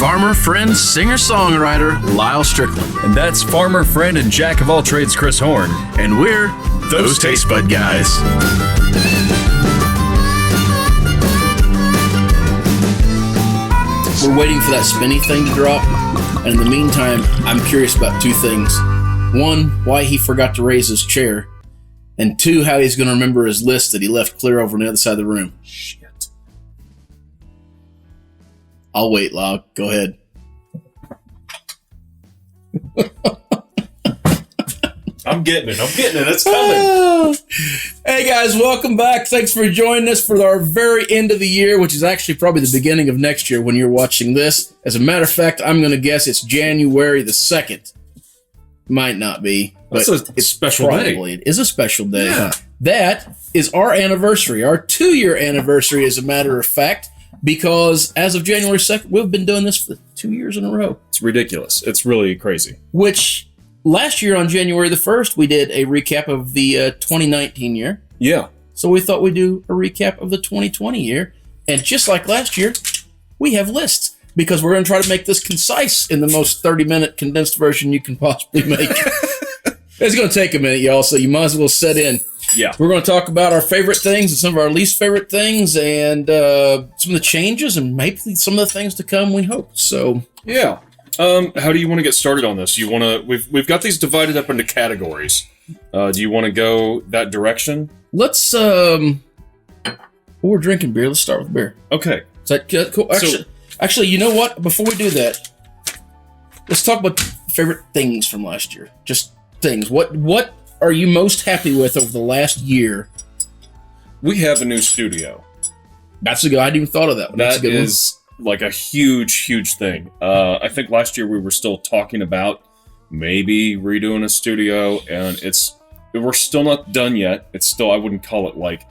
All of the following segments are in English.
farmer, friend, singer-songwriter, Lyal Strickland. And that's farmer, friend, and jack of all trades, Chris Horn. And we're those Tastebud Guys. We're waiting for that spinny thing to drop. And in the meantime, I'm curious about two things. One, why he forgot to raise his chair. And two, how he's going to remember his list that he left clear over on the other side of the room. Shit. I'll wait, Lyal. Go ahead. I'm getting it. It's coming. Hey, guys. Welcome back. Thanks for joining us for our very end of the year, which is actually probably the beginning of next year when you're watching this. As a matter of fact, I'm going to guess it's January the 2nd. Might not be. But it's special probably, day. It is a special day. Yeah. That is our anniversary, our 2-year anniversary, as a matter of fact. Because as of January 2nd, we've been doing this for 2 years in a row. It's ridiculous. It's really crazy. Which, last year on January the 1st, we did a recap of the 2019 year. Yeah. So we thought we'd do a recap of the 2020 year. And just like last year, we have lists. Because we're going to try to make this concise in the most 30-minute condensed version you can possibly make. It's going to take a minute, y'all, so you might as well set in. Yeah. We're going to talk about our favorite things and some of our least favorite things and some of the changes and maybe some of the things to come, we hope. So, yeah. How do you want to get started on this? You want to? We've got these divided up into categories. Do you want to go that direction? Let's we're drinking beer. Let's start with beer. Okay. Is that cool? Actually, you know what? Before we do that, let's talk about favorite things from last year. Just things. What are you most happy with over the last year? We have a new studio. That's a good. I hadn't even thought of that one. That's That is like a huge thing. I think last year we were still talking about maybe redoing a studio, and we're still not done yet. It's still, I wouldn't call it like,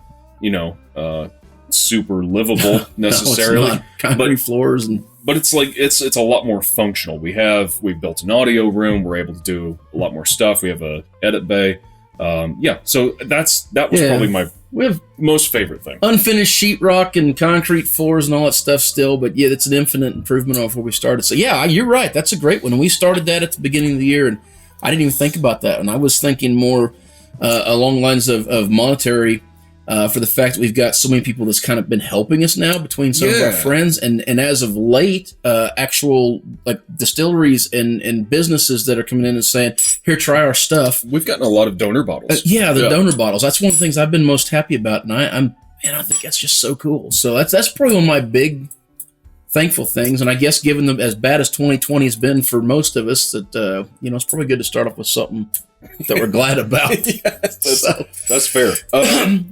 super livable necessarily. No, it's not. Concrete floors but it's like it's a lot more functional. We've built an audio room. We're able to do a lot more stuff. We have a edit bay. So that was probably my most favorite thing. Unfinished sheetrock and concrete floors and all that stuff still, but yeah, it's an infinite improvement off where we started. So yeah, you're right. That's a great one. And we started that at the beginning of the year, and I didn't even think about that. And I was thinking more along the lines of monetary. For the fact that we've got so many people that's kind of been helping us now between some of our friends and as of late, actual like distilleries and businesses that are coming in and saying, here, try our stuff. We've gotten a lot of donor bottles. Donor bottles. That's one of the things I've been most happy about. And I think that's just so cool. So that's probably one of my big thankful things. And I guess given them as bad as 2020 has been for most of us, that, it's probably good to start off with something that we're glad about. That's fair.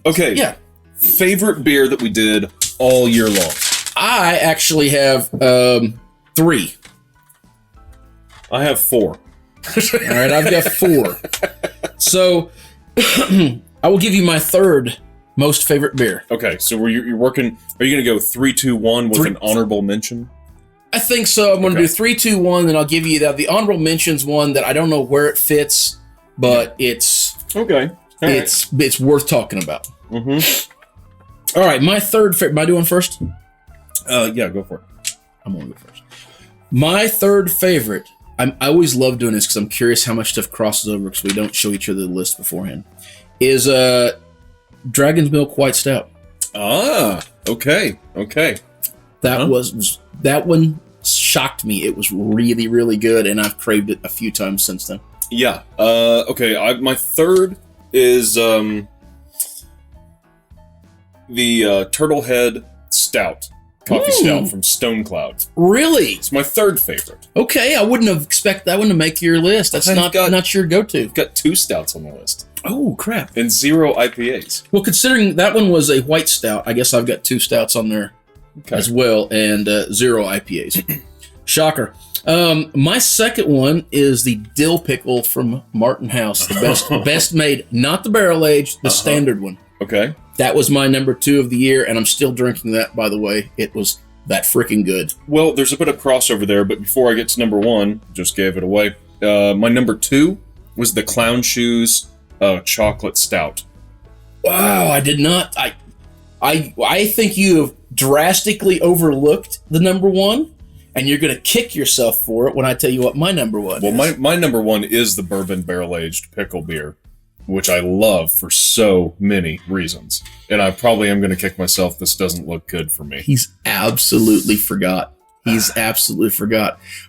Okay. Yeah. Favorite beer that we did all year long? I actually have 3. I have 4. All right, I've got 4. So I will give you my third most favorite beer. Okay, so you're working. Are you going to go 3, 2, 1 with an honorable mention? I think so. I'm going to do 3, 2, 1, then I'll give you the honorable mentions one that I don't know where it fits, but it's okay. It's worth talking about. Mm-hmm. All right, my third favorite. Am I doing first? Yeah, go for it. I'm going to go first. My third favorite. I always love doing this because I'm curious how much stuff crosses over because we don't show each other the list beforehand. Is Dragon's Milk White Stout. Ah, okay. That one shocked me. It was really, really good, and I've craved it a few times since then. Yeah. Okay. My third is the Turtlehead Stout, coffee stout from Stone Cloud. Really? It's my third favorite. Okay, I wouldn't have expected that one to make your list. That's not your go-to. I've got 2 stouts on the list. Oh, crap. And 0 IPAs. Well, considering that one was a white stout, I guess I've got 2 stouts on there as well, and 0 IPAs. Shocker. My second one is the dill pickle from Martin House, the best made, not the barrel aged, the standard one. Okay. That was my number 2 of the year, and I'm still drinking that, by the way. It was that freaking good. Well, there's a bit of crossover there, but before I get to number 1, just gave it away. My number 2 was the Clown Shoes chocolate stout. Wow, I did not. I think you have drastically overlooked the number 1. and you're going to kick yourself for it when I tell you what my number one is. Well, my number one is the bourbon barrel-aged pickle beer, which I love for so many reasons. And I probably am going to kick myself. This doesn't look good for me. He's absolutely forgot.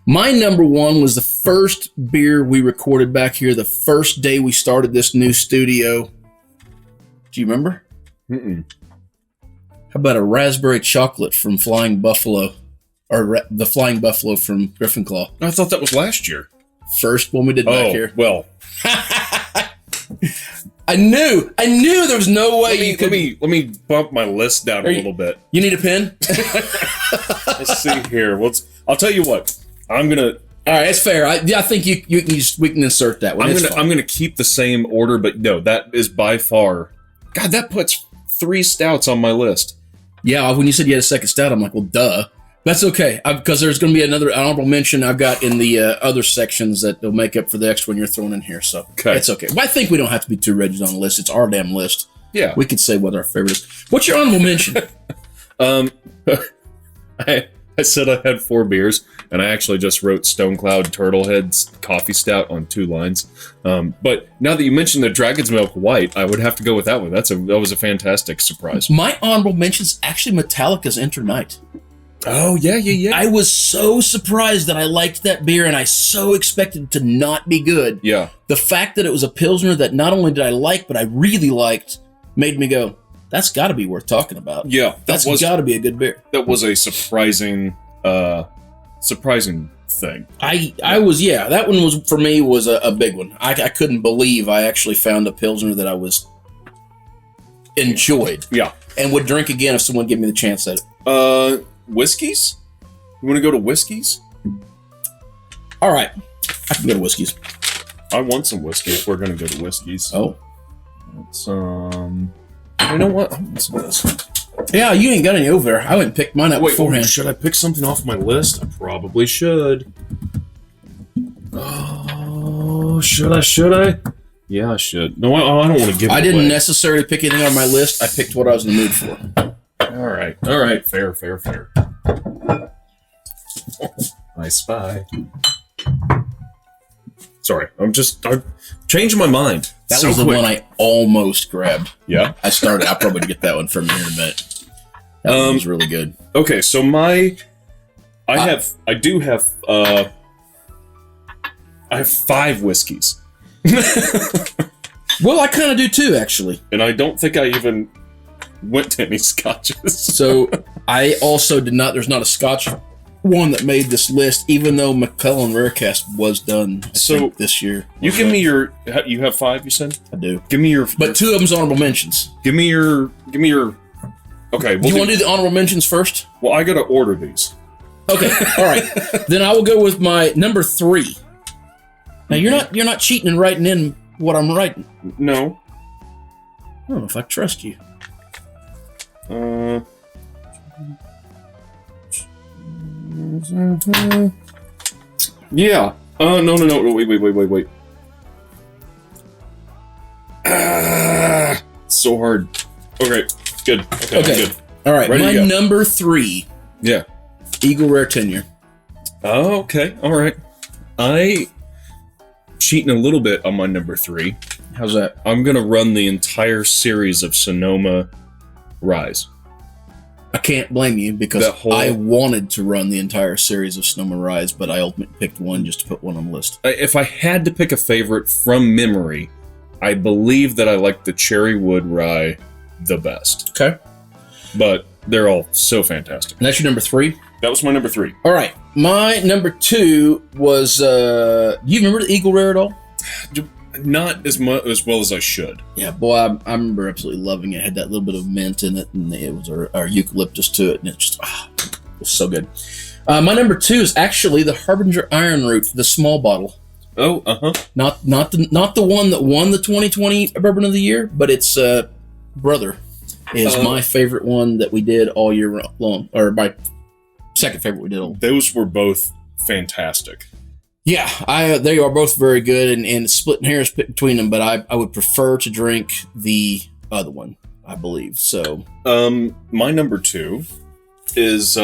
My number one was the first beer we recorded back here the first day we started this new studio. Do you remember? Mm-mm. How about a raspberry chocolate from Flying Buffalo? Or the Flying Buffalo from Griffin Claw. I thought that was last year. First one we did back here. Well. I knew there was no way you could. Let me bump my list down a little bit. You need a pen? Let's see here. I'll tell you what. I'm gonna. All right, it's fair. I think we can insert that one. I'm gonna keep the same order, but no, that is by far. God, that puts 3 stouts on my list. Yeah, when you said you had a second stout, I'm like, well, duh. That's okay, because there's going to be another honorable mention I've got in the other sections that will make up for the extra one you're throwing in here. So it's okay. Well, I think we don't have to be too rigid on the list. It's our damn list. Yeah, we could say what our favorite is. What's your honorable mention? I said I had 4 beers, and I actually just wrote Stone Cloud Turtlehead's Coffee Stout on 2 lines. But now that you mentioned the Dragon's Milk White, I would have to go with that one. That was a fantastic surprise. My honorable mention is actually Metallica's Enter Night. Oh, yeah. I was so surprised that I liked that beer, and I so expected it to not be good. Yeah. The fact that it was a Pilsner that not only did I like, but I really liked, made me go, that's got to be worth talking about. Yeah. That's got to be a good beer. That was a surprising thing. That one was, for me, was a big one. I couldn't believe I actually found a Pilsner that I was enjoyed. Yeah. And would drink again if someone gave me the chance at it. Whiskeys? You want to go to Whiskeys? All right. I can go to Whiskeys. I want some whiskey if we're going to go to Whiskeys. Oh. It's, you know what? I want some of this. Yeah, you ain't got any over there. I went and picked mine up beforehand. Should I pick something off my list? I probably should. Oh, should I? Yeah, I should. No, I don't want to give it I didn't away. necessarily pick anything on my list. I picked what I was in the mood for. All right. Fair. I spy. Sorry, I'm changing my mind. That was the one I almost grabbed. Yeah? I'll probably get that one from you in a minute. That one was really good. Okay, so I have 5 whiskeys. Well, I kind of do too, actually. And I don't think I even went to any scotches. So I also did not. There's not a Scotch one that made this list, even though McClellan Rarecast was done. I think this year. You give me your. You have 5. You said I do. Give me your. But 2 of them's honorable mentions. Give me your. Okay. Do you want to do the honorable mentions first? Well, I gotta order these. Okay. All right. Then I will go with my number 3. Now you're not cheating and writing in what I'm writing. No. I don't know if I trust you. Yeah. No. Wait. So hard. Okay. Good. Okay. Good. All right. Ready My to go. number 3. Yeah. Eagle Rare Tenure. Oh, okay. All right. I cheating a little bit on my number 3. How's that? I'm gonna run the entire series of Sonoma Rise. I can't blame you because I wanted to run the entire series of Sonoma Rise, but I ultimately picked one just to put one on the list. If I had to pick a favorite from memory, I believe that I like the Cherry Wood Rye the best. Okay. But they're all so fantastic. And that's your number 3? That was my number 3. All right. My number 2 was, you remember the Eagle Rare at all? Not as well as I should. Yeah, boy, I remember absolutely loving it. It had that little bit of mint in it, and it was our eucalyptus to it, and it just, it was so good. My number 2 is actually the Harbinger Iron Root, the small bottle. Oh, uh-huh. Not the one that won the 2020 Bourbon of the Year, but its brother is my favorite one that we did all year long, or my second favorite we did all. Those were both fantastic. Yeah, they are both very good, and splitting hairs between them, but I would prefer to drink the other one, I believe. So, my number 2 is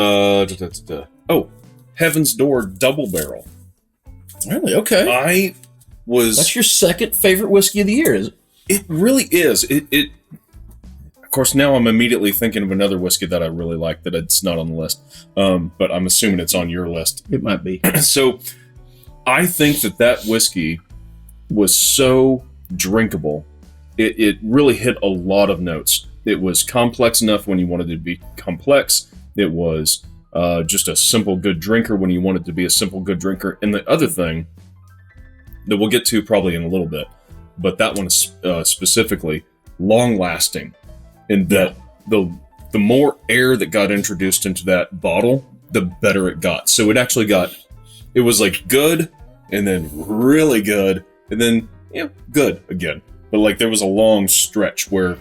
Heaven's Door Double Barrel. Really? Okay. That's your second favorite whiskey of the year, is it? It really is. It. Of course, now I'm immediately thinking of another whiskey that I really like that it's not on the list. But I'm assuming it's on your list. It might be. So, I think that whiskey was so drinkable. It really hit a lot of notes. It was complex enough when you wanted it to be complex. It was just a simple good drinker when you wanted to be a simple good drinker. And the other thing that we'll get to probably in a little bit, but that one is specifically long lasting, in that the more air that got introduced into that bottle, the better it got. So it was like good, and then really good, and then good again. But like there was a long stretch where,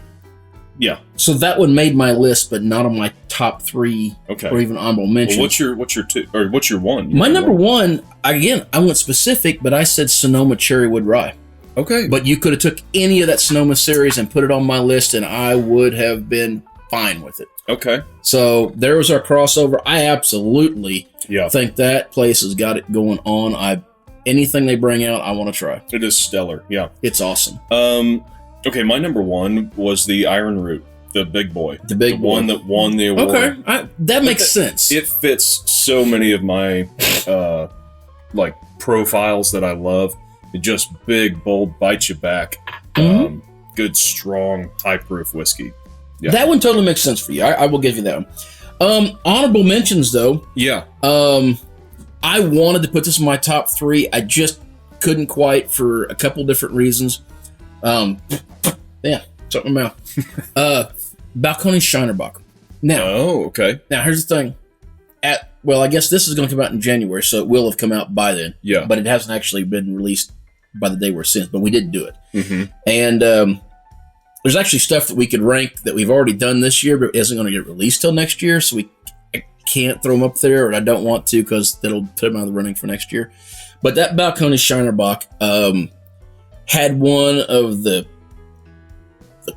So that one made my list, but not on my top 3 or even honorable mention. Well, what's your two, or what's your one? My number one, again, I went specific, but I said Sonoma Cherrywood Rye. Okay. But you could have took any of that Sonoma series and put it on my list, and I would have been fine with it. Okay. So there was our crossover. I absolutely think that place has got it going on. Anything they bring out, I want to try. It is stellar. Yeah. It's awesome. Okay, my number one was the Iron Root, the big boy. The big boy. One that won the award. Okay. That makes sense. It fits so many of my profiles that I love. It just big, bold, bite you back. Good, strong, high-proof whiskey. Yeah. That one totally makes sense for you. I will give you that one. Honorable mentions, though. Yeah. I wanted to put this in my top 3. I just couldn't quite for a couple different reasons. Something in my mouth. Balcones Shinerbach. Now. Oh, okay. Now, here's the thing. I guess this is going to come out in January, so it will have come out by then. Yeah. But it hasn't actually been released by the day we're since, but we did do it. Mm-hmm. And there's actually stuff that we could rank that we've already done this year, but it isn't going to get released till next year, so I can't throw them up there, and I don't want to because that'll put them out of the running for next year. But that Balcones Shinerbach had one of the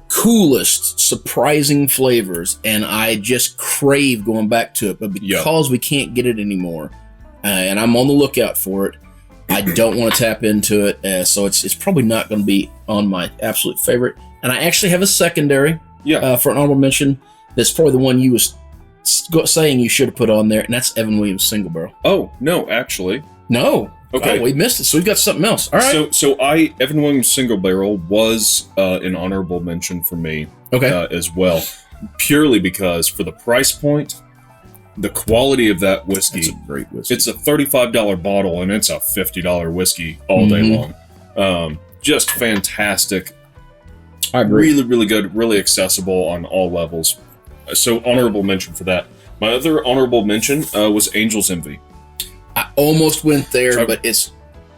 coolest, surprising flavors, and I just crave going back to it. But because we can't get it anymore, and I'm on the lookout for it, I don't want to tap into it. So it's probably not going to be on my absolute favorite. And I actually have a secondary for an honorable mention. That's probably the one you was saying you should have put on there, and that's Evan Williams Single Barrel. Oh, no, actually. No. Okay. Oh, we missed it, so we've got something else. All right. So Evan Williams Single Barrel was an honorable mention for me as well, purely because for the price point, the quality of that whiskey. It's a great whiskey. It's a $35 bottle, and it's a $50 whiskey all day long. Just fantastic. I agree. Really, really good, really accessible on all levels. So honorable mention for that. My other honorable mention was Angel's Envy. I almost went there, but it's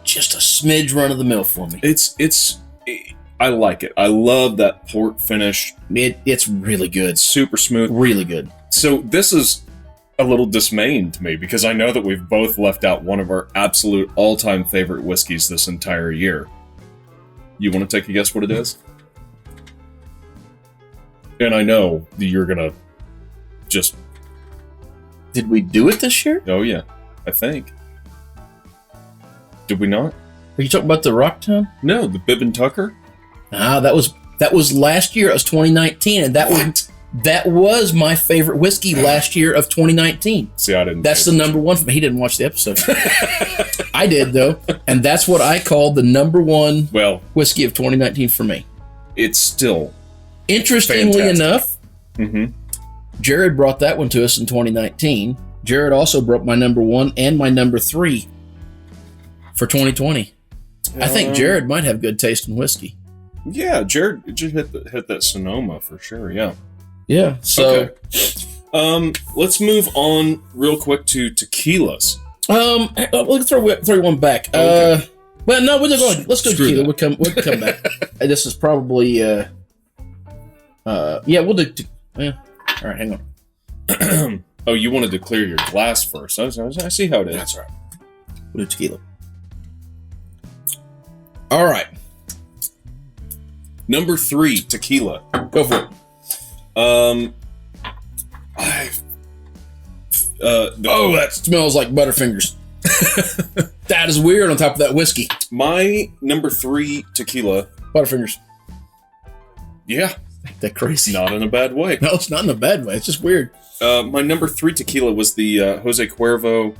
just a smidge run of the mill for me. I like it. I love that port finish. It's really good. Super smooth. Really good. So this is a little dismaying to me because I know that we've both left out one of our absolute all-time favorite whiskeys this entire year. You want to take a guess what it is? And I know that you're going to just... Did we do it this year? Oh, yeah. I think. Did we not? Are you talking about the Rocktown? No, the Bib and Tucker. That was last year. It was 2019, and that was my favorite whiskey last year of 2019. See, I didn't. That's the number one for me. He didn't watch the episode. I did though, and that's what I call the number one whiskey of 2019 for me. It's still interestingly enough. Mm-hmm. Jared brought that one to us in 2019. Jared also brought my number 1 and my number 3 for 2020. I think Jared might have good taste in whiskey. Yeah, Jared just hit that Sonoma for sure. Yeah. Yeah. So, let's move on real quick to tequilas. Let's throw one back. Okay. Well, no, we're going. Let's go tequila. That. We'll come back. This is probably. We'll do. All right, hang on. Oh, you wanted to clear your glass first. I see how it is. That's right. We'll do tequila. All right. Number 3, tequila. Go for it. Oh, that smells like Butterfingers. That is weird on top of that whiskey. My number 3 tequila. Butterfingers. Yeah. That crazy. Not in a bad way. No, it's not in a bad way. It's just weird. My number 3 tequila was the Jose Cuervo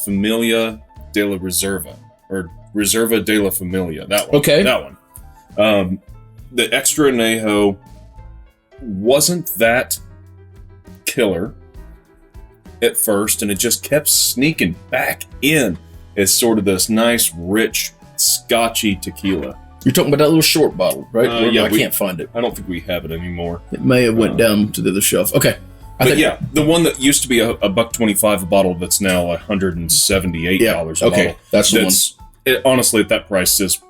Familia de la Reserva. Or Reserva de la Familia. That one. Okay. That one. The Extra Añejo wasn't that killer at first, and it just kept sneaking back in as sort of this nice, rich, scotchy tequila. You're talking about that little short bottle, right? Yeah, I can't find it. I don't think we have it anymore. It may have went down to the other shelf. Okay. The one that used to be $1.25 a bottle that's now $178 a bottle. That's the one. It, honestly, at that price, it's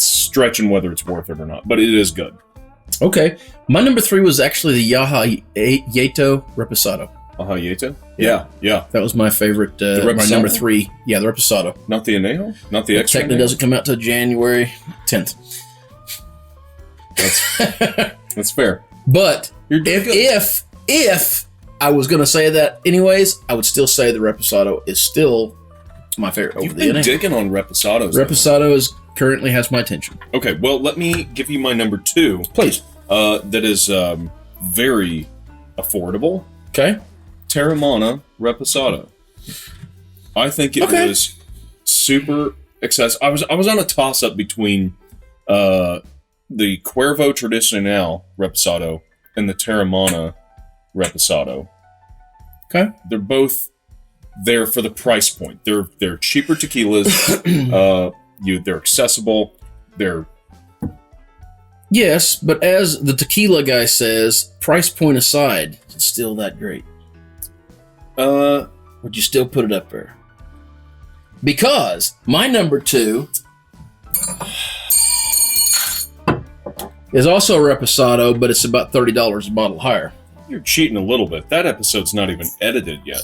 stretching whether it's worth it or not, but it is good. Okay. My number 3 was actually the Yaha Yeto Reposado. Yato? Yeah. That was my favorite. My number 3. Yeah, the Reposado. Not the Añejo? Not the Extra Technically doesn't come out till January 10th. That's fair. But if I was going to say that anyways, I would still say the Reposado is still my favorite over You've the been digging on Reposados. Reposado currently has my attention. Okay, well, let me give you my number 2. Please. That is very affordable. Okay. Terramana Reposado. I think it was super accessible. I was on a toss-up between the Cuervo Tradicional Reposado and the Terramana Reposado. Okay. They're both there for the price point. They're cheaper tequilas. They're accessible. Yes, but as the tequila guy says, price point aside, it's still that great. Would you still put it up there? Because my number 2 is also a Reposado, but it's about $30 a bottle higher. You're cheating a little bit. That episode's not even edited yet.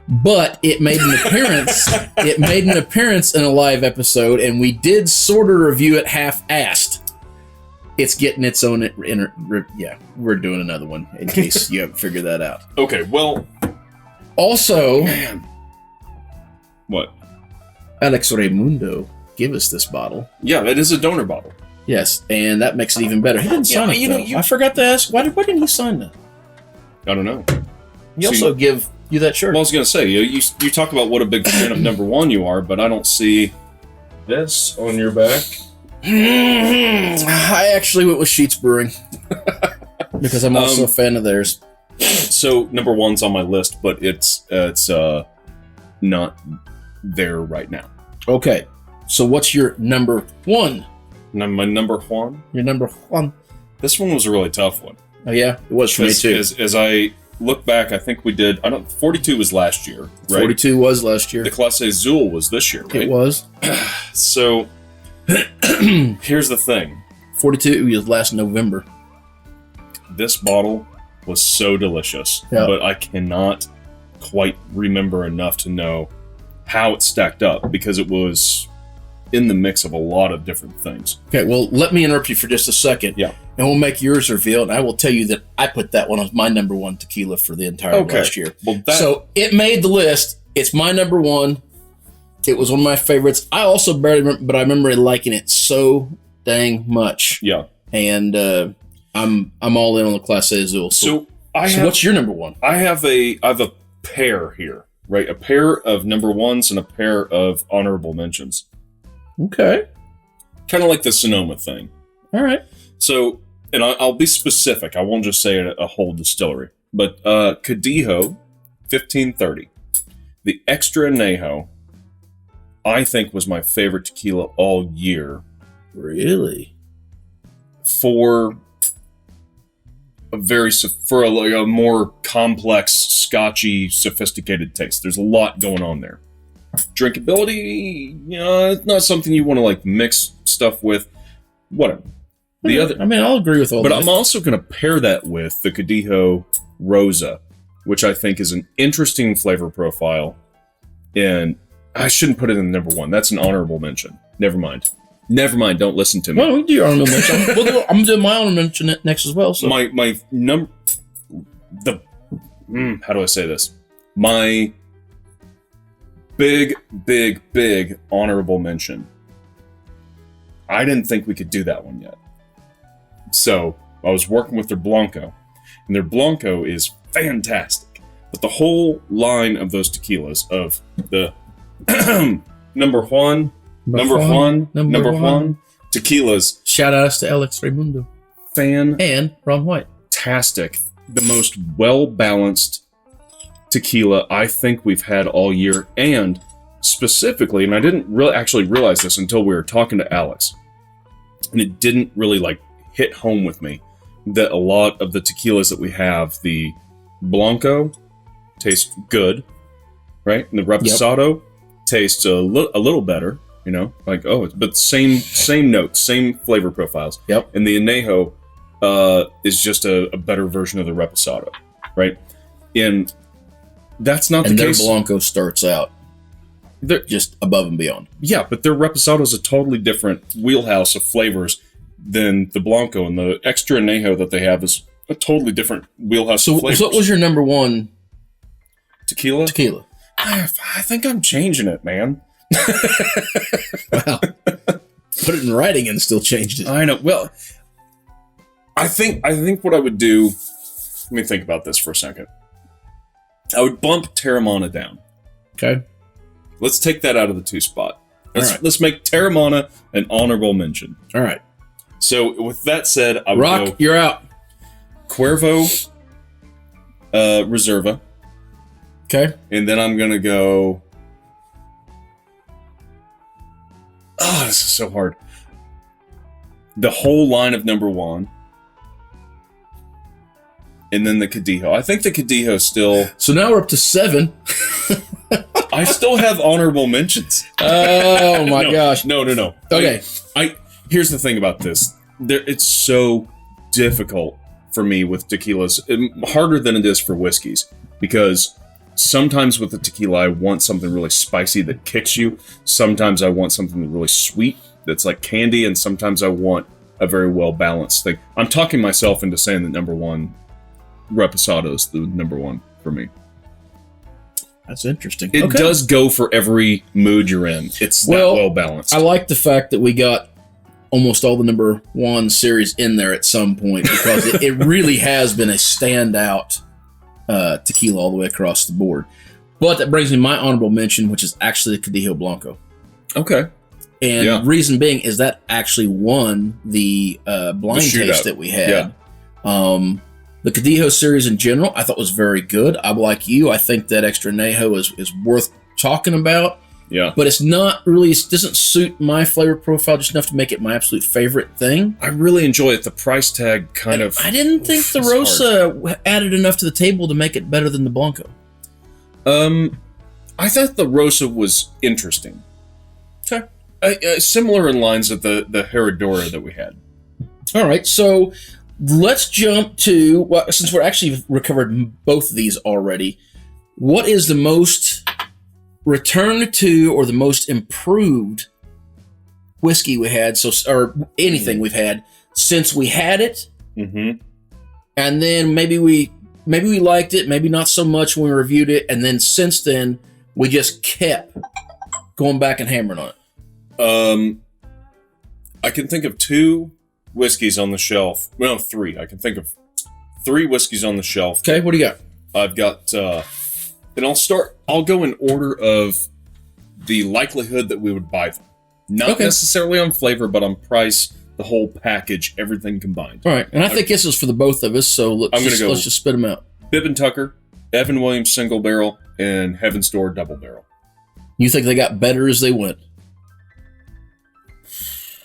But it made an appearance. It made an appearance in a live episode, and we did sort of review it half-assed. It's getting its own. Yeah, we're doing another one in case you haven't figured that out. Okay, well. Also, what? Alex Raimundo gave us this bottle. Yeah, it is a donor bottle. Yes, and that makes it even better. He didn't sign it. I forgot to ask. Why didn't he sign that? I don't know. He also give you that shirt. Well, I was going to say, you talk about what a big fan of number 1 you are, but I don't see this on your back. I actually went with Sheets Brewing because I'm also a fan of theirs. So number 1's on my list, but it's not there right now. Okay, so what's your number 1? My number 1? Your number 1. This one was a really tough one. Oh yeah, it was for me too. As I look back, I think we did. 42 was last year, right? 42 was last year. The Clase Azul was this year, right? It was. So here's the thing. 42 was last November. This bottle was so delicious, but I cannot quite remember enough to know how it stacked up because it was in the mix of a lot of different things. Okay, well, let me interrupt you for just a second. Yeah. And we'll make yours reveal, and I will tell you that I put that one as my number 1 tequila for the entire last year. Well, so it made the list. It's my number 1. It was one of my favorites. I also barely remember, but I remember liking it so dang much. Yeah. And I'm all in on the Clase Azul. So what's your number 1? I have a pair here, right? A pair of number 1s and a pair of honorable mentions. Okay. Kind of like the Sonoma thing. All right. So, and I'll be specific. I won't just say a whole distillery. But Kadijo 1530, the Extra Añejo, I think was my favorite tequila all year. Really? For a more complex, scotchy, sophisticated taste. There's a lot going on there. Drinkability, it's not something you want to like mix stuff with. Whatever. I'll agree with all that. But I'm also going to pair that with the Kadijo Rosa, which I think is an interesting flavor profile. And I shouldn't put it in number 1. That's an honorable mention. Never mind. Never mind. Don't listen to me. Well, we do your honorable mention. I'm going to do my honorable mention next as well. So. My number... how do I say this? My big honorable mention. I didn't think we could do that one yet. So I was working with their Blanco, and their Blanco is fantastic. But the whole line of those tequilas, of the number one tequilas. Shout outs to Alex Raimundo. And Ron White. Fantastic. The most well-balanced tequila I think we've had all year, and specifically, and I didn't really actually realize this until we were talking to Alex, and it didn't really like hit home with me that a lot of the tequilas that we have, the Blanco tastes good, right? And the Reposado tastes a little better, you know, like, but same notes, same flavor profiles. Yep. And the Añejo is just a better version of the Reposado, right? And that's not the case. And their Blanco starts out they're just above and beyond. Yeah, but their Reposado is a totally different wheelhouse of flavors than the Blanco, and the extra Añejo that they have is a totally different wheelhouse of flavors. So what was your number one tequila? Tequila. I think I'm changing it, man. Wow. Put it in writing and still changed it. I know. Well, I think what I would do, let me think about this for a second. I would bump Terramana down. Okay. Let's take that out of the 2 spot. Let's make Terramana an honorable mention. All right. So with that said, I would go you're out. Cuervo Reserva. Okay. And then I'm going to go... Oh, this is so hard. The whole line of number 1. And then the Kadijo. I think the Kadijo still... So now we're up to 7. I still have honorable mentions. Oh my gosh. No. Okay. Here's the thing about this. It's so difficult for me with tequilas. Harder than it is for whiskeys. Because sometimes with the tequila, I want something really spicy that kicks you. Sometimes I want something really sweet that's like candy. And sometimes I want a very well-balanced thing. I'm talking myself into saying that number 1... Reposado is the number 1 for me. That's interesting. It does go for every mood you're in. It's that well balanced. I like the fact that we got almost all the number 1 series in there at some point, because it really has been a standout tequila all the way across the board. But that brings me to my honorable mention, which is actually the Kadijo Blanco. Okay. And reason being is that actually won the blind taste that we had. Yeah. The Kadijo series in general, I thought was very good. I'm like you. I think that extra Añejo is worth talking about. Yeah. But it's not really, it doesn't suit my flavor profile just enough to make it my absolute favorite thing. I really enjoy it. The price tag I didn't think the Rosa added enough to the table to make it better than the Blanco. I thought the Rosa was interesting. Okay. Similar in lines of the Herradura that we had. All right, so let's jump to, well, since we're actually recovered both of these already, what is the most returned to or the most improved whiskey we had, or anything we've had since we had it? Mm-hmm. And then maybe we liked it, maybe not so much when we reviewed it, and then since then we just kept going back and hammering on it. I can think of 2 whiskeys on the shelf. Well, 3. I can think of 3 whiskeys on the shelf. Okay, what do you got? I've got, and I'll go in order of the likelihood that we would buy them. Not necessarily on flavor, but on price, the whole package, everything combined. All right, and I think this is for the both of us, so let's just spit them out. Bibb & Tucker, Evan Williams Single Barrel, and Heaven's Door Double Barrel. You think they got better as they went?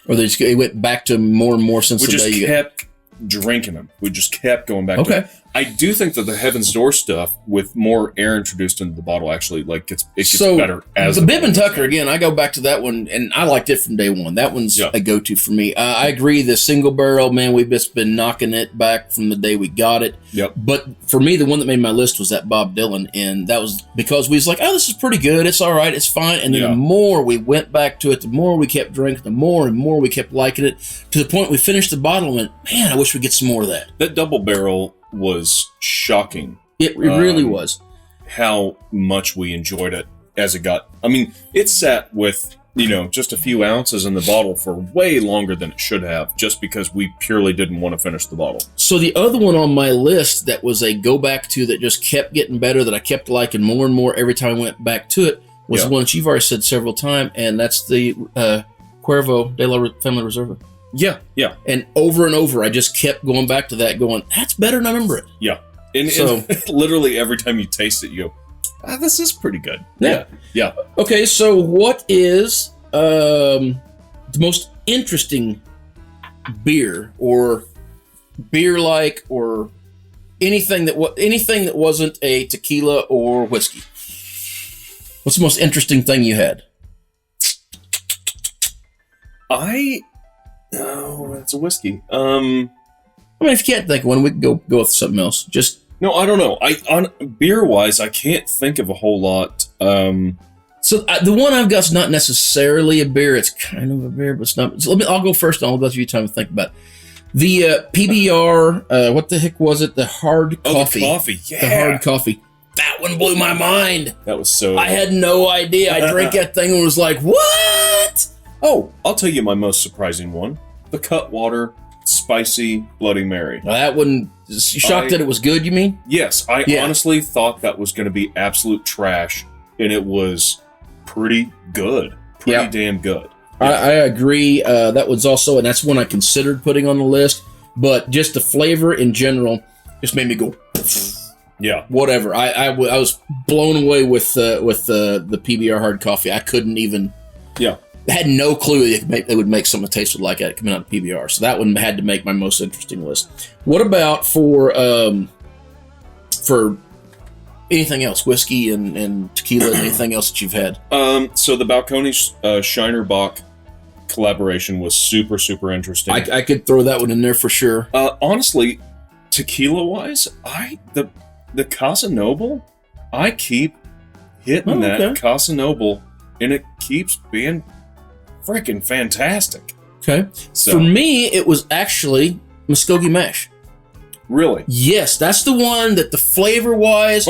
Or they went back to more and more since the day you kept drinking them. We just kept going back. Okay. To them. I do think that the Heaven's Door stuff with more air introduced into the bottle actually gets so better as the Bib and Tucker again. I go back to that one, and I liked it from day one. That one's a go-to for me. I agree. The single barrel, man, we've just been knocking it back from the day we got it. Yep. But for me, the one that made my list was that Bob Dylan, and that was because we was like, oh, this is pretty good. It's all right. It's fine. And then the more we went back to it, the more we kept drinking, the more and more we kept liking it, to the point we finished the bottle and went, man, I wish we'd get some more of that. That double barrel was shocking. It really was. How much we enjoyed it as it got. I mean, it sat with, just a few ounces in the bottle for way longer than it should have, just because we purely didn't want to finish the bottle. So the other one on my list that was a go back to that just kept getting better, that I kept liking more and more every time I went back to it, was the one that you've already said several times, and that's the Cuervo de la Family Reserva. Yeah. And over, I just kept going back to that, going, that's better than I remember it. Yeah. And literally every time you taste it, you go, this is pretty good. Yeah. Okay, so what is the most interesting beer or beer-like or anything that wasn't a tequila or whiskey? What's the most interesting thing you had? It's a whiskey. I mean, if you can't think of one, we can go with something else. No, I don't know. On beer-wise, I can't think of a whole lot. So the one I've got is not necessarily a beer. It's kind of a beer, but it's not. So I'll go first, and I'll give you time to think about it. The PBR, what the heck was it? The hard coffee. The coffee, yeah. The hard coffee. That one blew my mind. That was so... I had no idea. I drank that thing and was like, what? Oh, I'll tell you my most surprising one. The Cutwater Spicy Bloody Mary. Now that one, shocked that it was good, you mean? Yes, I honestly thought that was going to be absolute trash, and it was pretty good. Pretty damn good. Yeah. I agree. That was also, and that's one I considered putting on the list, but just the flavor in general just made me go, yeah, whatever. I was blown away with the PBR hard coffee. I couldn't even, had no clue they would make something that tasted like that coming out of PBR. So that one had to make my most interesting list. What about for anything else, whiskey and tequila, and anything else that you've had? So the Balcones Shiner Bock collaboration was super, super interesting. I could throw that one in there for sure. Honestly, tequila wise, the Casa Noble, I keep hitting that Casa Noble, and it keeps being freaking fantastic. Okay. So, for me, it was actually Muskogee Mash. Really? Yes, that's the one that the flavor-wise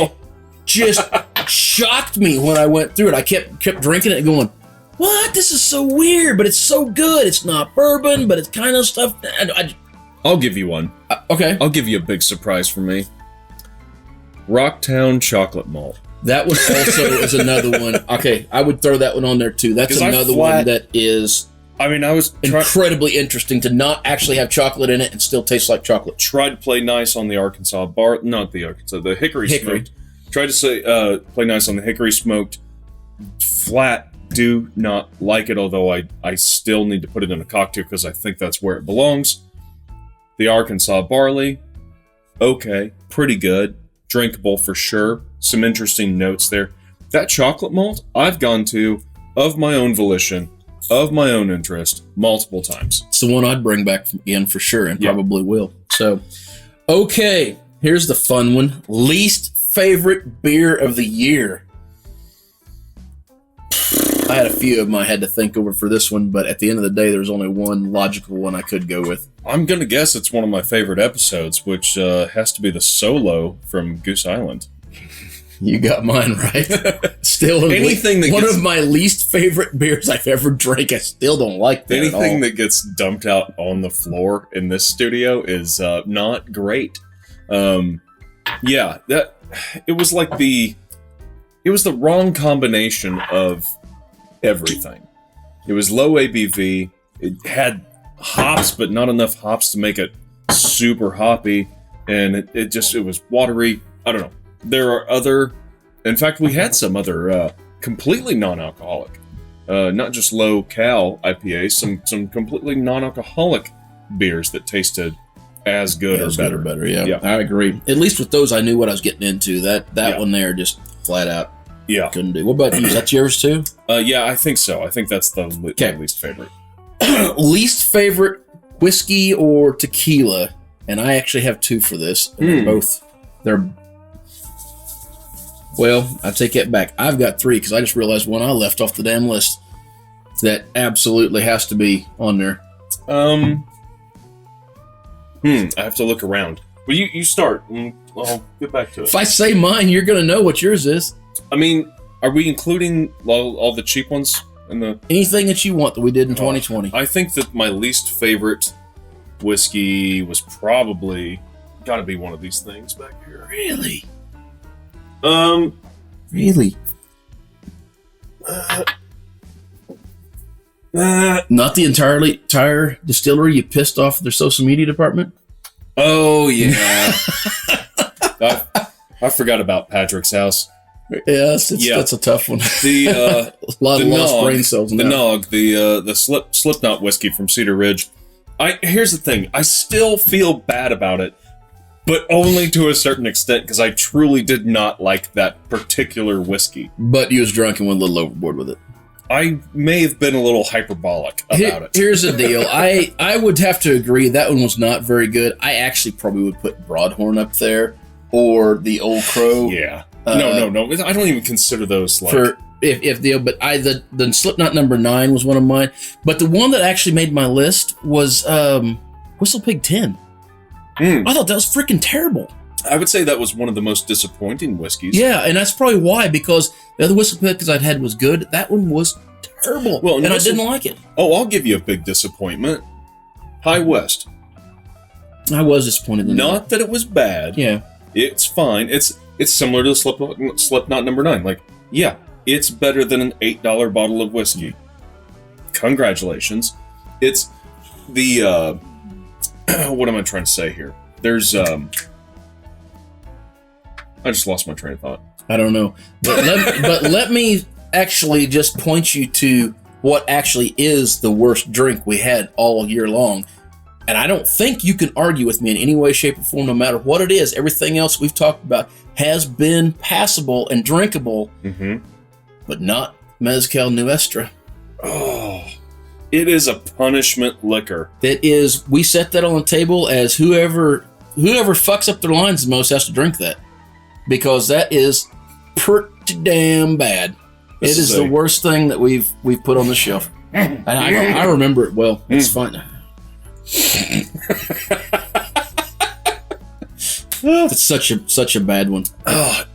just shocked me when I went through it. I kept drinking it and going, what? This is so weird, but it's so good. It's not bourbon, but it's kind of stuff. I'll give you one. Okay. I'll give you a big surprise for me. Rocktown Chocolate Malt. That one also is another one. Okay, I would throw that one on there too. That's another one that is... I was incredibly interesting to not actually have chocolate in it and still taste like chocolate. Tried to play nice on the Arkansas bar, the Hickory Smoked. Tried to play nice on the Hickory Smoked. Flat, do not like it, although I still need to put it in a cocktail because I think that's where it belongs. The Arkansas Barley, okay, pretty good. Drinkable for sure. Some interesting notes there. That chocolate malt, I've gone to, of my own volition, of my own interest, multiple times. It's the one I'd bring back again for sure, and probably will. So, okay, here's the fun one. Least favorite beer of the year. I had a few of them I had to think over for this one, but at the end of the day, there's only one logical one I could go with. I'm going to guess it's one of my favorite episodes, which has to be the solo from Goose Island. You got mine right. Still, anything that one of my least favorite beers I've ever drank. I still don't like that. Anything that gets dumped out on the floor in this studio is not great. It was like it was the wrong combination of everything. It was low ABV. It had hops, but not enough hops to make it super hoppy, and it was watery. I don't know. There are in fact, we had some other completely non-alcoholic, not just low-cal IPAs, some completely non-alcoholic beers that tasted as good or better. Yeah, I agree. At least with those, I knew what I was getting into. That one there just flat out couldn't do. What about you? Is that yours too? Yeah, I think so. I think that's the least favorite. Least favorite whiskey or tequila, and I actually have two for this. And they're well, I take that back. I've got three because I just realized one I left off the damn list that absolutely has to be on there. I have to look around. Well, you start, and I'll get back to it. If I say mine, you're going to know what yours is. I mean, are we including all the cheap ones? Anything that you want that we did in 2020. I think that my least favorite whiskey was probably got to be one of these things back here. Really? Really? Not the entire distillery you pissed off their social media department? Oh, yeah. I forgot about Patrick's house. Yes, that's a tough one. A lot of lost brain cells in the Nog, the Slipknot whiskey from Cedar Ridge. Here's the thing. I still feel bad about it, but only to a certain extent, because I truly did not like that particular whiskey. But you was drunk and went a little overboard with it. I may have been a little hyperbolic about it. Here's the deal. I would have to agree that one was not very good. I actually probably would put Broadhorn up there or the Old Crow. Yeah. No. I don't even consider those like... the Slipknot number 9 was one of mine. But the one that actually made my list was Whistle Pig 10. I thought that was freaking terrible. I would say that was one of the most disappointing whiskeys. Yeah, and that's probably why, because the other Whistle Pigs I'd had was good. That one was terrible, and I didn't like it. Oh, I'll give you a big disappointment. High West. I was disappointed in Not that it was bad. Yeah. It's fine. It's similar to Slipknot number 9. Like, yeah, it's better than an $8 bottle of whiskey. Congratulations. It's the... what am I trying to say here? There's... I just lost my train of thought. I don't know. But let me actually just point you to what actually is the worst drink we had all year long. And I don't think you can argue with me in any way, shape, or form, no matter what it is. Everything else we've talked about has been passable and drinkable, but not Mezcal Nuestra. Oh, it is a punishment liquor. That is, we set that on the table as whoever fucks up their lines the most has to drink that. Because that is pretty damn bad. It is the worst thing that we've put on the shelf. And I remember it well. It's fine. It's such a bad one. But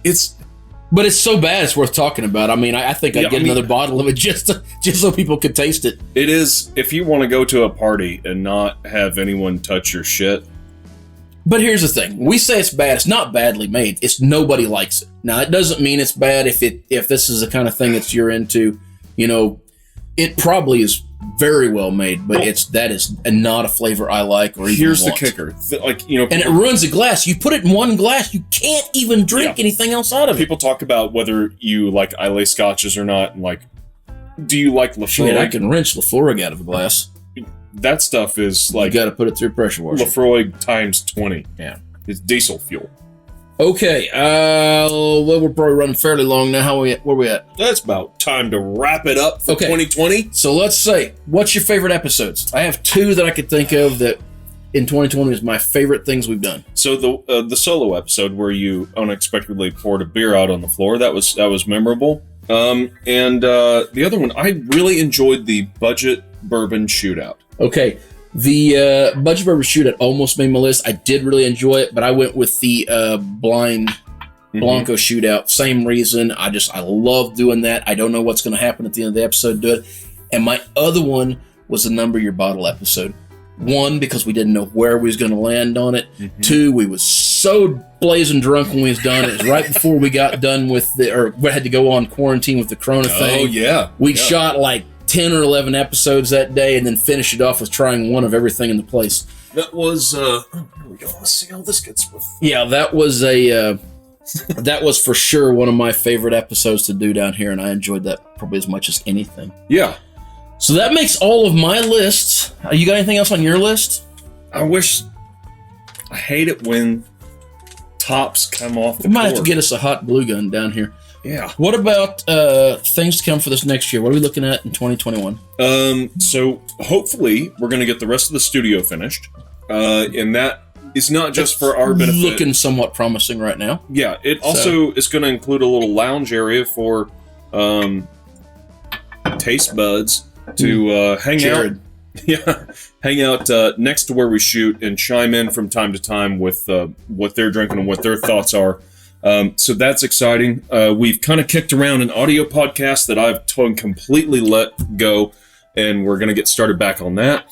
it's so bad it's worth talking about. I mean, I think I'd get another bottle of it just so people could taste it. It is, if you want to go to a party and not have anyone touch your shit. But here's the thing. We say it's bad. It's not badly made. It's nobody likes it. Now, it doesn't mean it's bad if this is the kind of thing that you're into. You know, it probably is very well made, but that is not a flavor I like or even Here's want. the kicker. And it ruins the glass. You put it in one glass, you can't even drink anything else out of it. People talk about whether you like Islay scotches or not, and like, do you like Lefroy? Shit, I can wrench Lefroy out of a glass. That stuff is like... You got to put it through pressure washer. Lefroy times 20. Yeah. It's diesel fuel. Okay, well, we're probably running fairly long now. Where we at? That's about time to wrap it up for 2020. So let's say, what's your favorite episodes? I have two that I could think of that in 2020 is my favorite things we've done. So the solo episode where you unexpectedly poured a beer out on the floor, that was memorable. And the other one, I really enjoyed the budget bourbon shootout. Okay. The Budget Bourbon Shootout almost made my list. I did really enjoy it, but I went with the Blind Blanco Shootout. Same reason. I love doing that. I don't know what's going to happen at the end of the episode. Do it. And my other one was the Number Your Bottle episode. One, because we didn't know where we was going to land on it. Two, we was so blazing drunk when we was done. It was right before we got done with we had to go on quarantine with the Corona thing. Oh, yeah. We shot like 10 or 11 episodes that day and then finish it off with trying one of everything in the place. That was, here we go. Let's see how this gets with. Yeah, that was that was for sure one of my favorite episodes to do down here, and I enjoyed that probably as much as anything. Yeah. So that makes all of my lists. You got anything else on your list? I wish I hate it when tops come off the We might have to cork. get us a hot glue gun down here. Yeah. What about things to come for this next year? What are we looking at in 2021? So hopefully we're going to get the rest of the studio finished. And that is not just for our benefit. Looking somewhat promising right now. Yeah, it also is going to include a little lounge area for taste buds to hang Jared. out. Yeah, hang out next to where we shoot and chime in from time to time with what they're drinking and what their thoughts are. So that's exciting. We've kind of kicked around an audio podcast that I've completely let go, and we're going to get started back on that.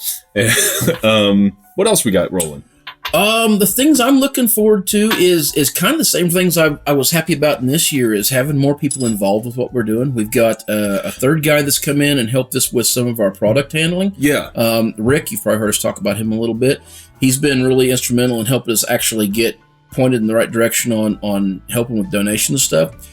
What else we got rolling? The things I'm looking forward to is kind of the same things I was happy about in this year, is having more people involved with what we're doing. We've got a third guy that's come in and helped us with some of our product handling. Yeah. Rick, you've probably heard us talk about him a little bit. He's been really instrumental in helping us actually get pointed in the right direction on helping with donations and stuff.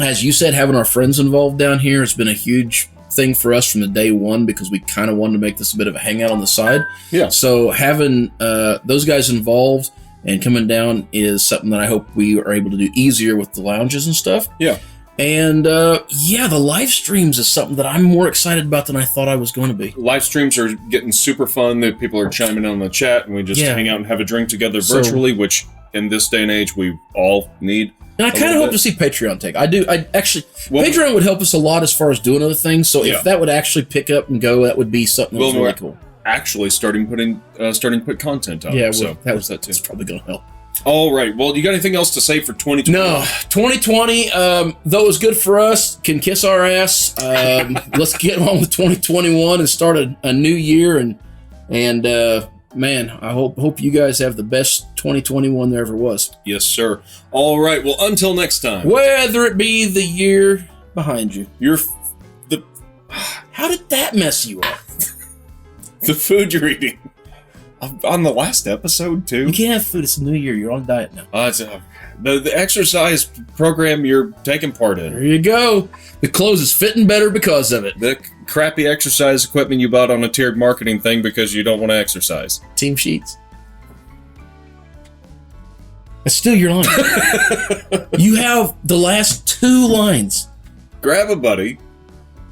As you said, having our friends involved down here has been a huge thing for us from the day one, because we kind of wanted to make this a bit of a hangout on the side. Yeah. So having those guys involved and coming down is something that I hope we are able to do easier with the lounges and stuff. Yeah. And the live streams is something that I'm more excited about than I thought I was going to be. Live streams are getting super fun. That people are chiming in on the chat, and we just hang out and have a drink together virtually, which in this day and age we all need. And I kind of hope to see Patreon take. Patreon would help us a lot as far as doing other things. So if that would actually pick up and go, that would be something that was really cool. Actually, starting to put content up. Yeah, so that was that too. It's probably going to help. All right. Well, you got anything else to say for 2020? No, 2020. Though it was good for us, can kiss our ass. Let's get on with 2021 and start a new year. And man, I hope you guys have the best 2021 there ever was. Yes, sir. All right. Well, until next time. Whether it be the year behind you. How did that mess you up? The food you're eating. On the last episode, too. You can't have food. It's a new year. You're on diet now. It's the exercise program you're taking part in. There you go. The clothes is fitting better because of it. The crappy exercise equipment you bought on a tiered marketing thing because you don't want to exercise. Team sheets. That's still your line. You have the last 2 lines. Grab a buddy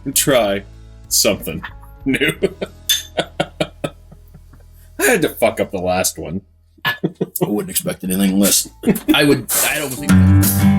and try something new. I had to fuck up the last one. I wouldn't expect anything less. I don't think.